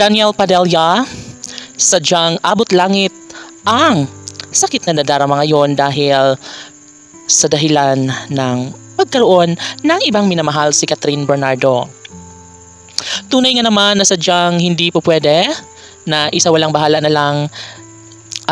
Daniel Padilla, sadyang abot langit ang sakit na nadarama ngayon dahil sa dahilan ng pagkaroon ng ibang minamahal si Catherine Bernardo. Tunay nga naman na sadyang hindi po pwede na isa walang bahala na lang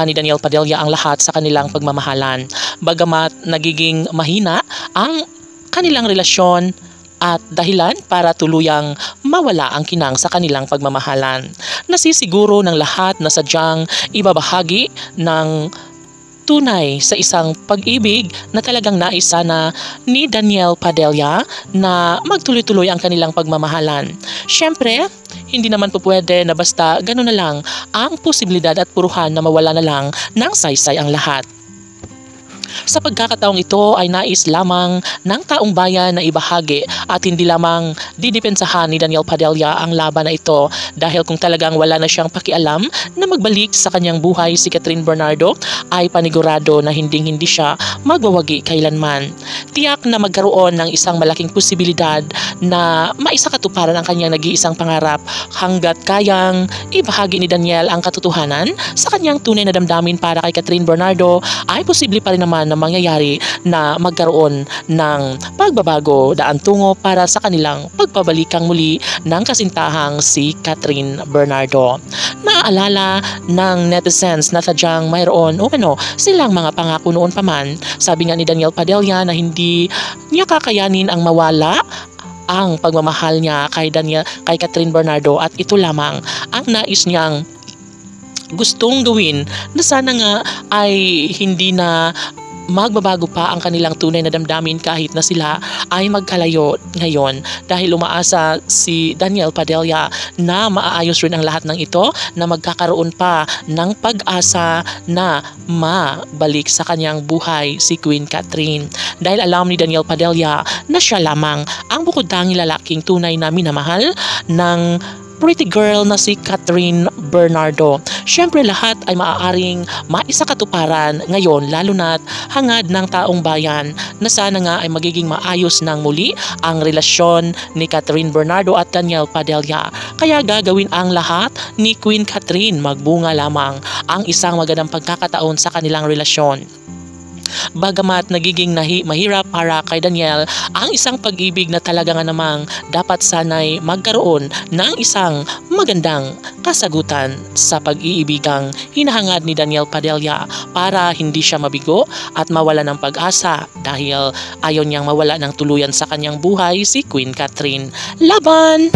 ni Daniel Padilla ang lahat sa kanilang pagmamahalan. Bagamat nagiging mahina ang kanilang relasyon at dahilan para tuluyang mawala ang kinang sa kanilang pagmamahalan. Nasisiguro ng lahat na sadyang ibabahagi ng tunay sa isang pag-ibig na talagang nais sana ni Daniel Padilla na magtuloy-tuloy ang kanilang pagmamahalan. Siyempre, hindi naman po pwede na basta gano'n na lang ang posibilidad at puruhan na mawala na lang ng saysay ang lahat. Sa pagkakataong ito ay nais lamang ng taong bayan na ibahagi at hindi lamang didepensahan ni Daniel Padilla ang laban na ito dahil kung talagang wala na siyang pakialam na magbalik sa kanyang buhay si Catherine Bernardo ay panigurado na hindi siya magwawagi kailanman. Tiyak na magkaroon ng isang malaking posibilidad na maisakatuparan ang kanyang nag-iisang pangarap hanggat kayang ibahagi ni Daniel ang katotohanan sa kanyang tunay na damdamin para kay Catherine Bernardo ay posible pa rin naman na mangyayari na magkaroon ng pagbabago daan tungo para sa kanilang pagpabalikang muli ng kasintahang si Catherine Bernardo. Naaalala ng netizens na sadyang mayroon silang mga pangako noon pa man. Sabi nga ni Daniel Padilla na hindi niya kakayanin ang mawala ang pagmamahal niya kay Catherine Bernardo at ito lamang ang nais niyang gustong gawin na sana nga ay hindi na magbabago pa ang kanilang tunay na damdamin kahit na sila ay magkalayo ngayon dahil umaasa si Daniel Padilla na maaayos rin ang lahat ng ito na magkakaroon pa ng pag-asa na mabalik sa kanyang buhay si Queen Catherine dahil alam ni Daniel Padilla na siya lamang ang bukod-tanging lalaking tunay na minamahal ng pretty girl na si Catherine Bernardo. Siyempre lahat ay maaaring maisakatuparan ngayon lalo na't hangad ng taong bayan na sana nga ay magiging maayos ng muli ang relasyon ni Catherine Bernardo at Daniel Padilla. Kaya gagawin ang lahat ni Queen Catherine magbunga lamang ang isang magandang pagkakataon sa kanilang relasyon. Bagamat nagiging mahirap para kay Daniel ang isang pag-ibig na talaga nga namang dapat sanay magkaroon ng isang magandang kasagutan sa pag-iibigang hinahangad ni Daniel Padilla para hindi siya mabigo at mawala ng pag-asa dahil ayaw niyang mawala ng tuluyan sa kanyang buhay si Queen Catherine. Laban!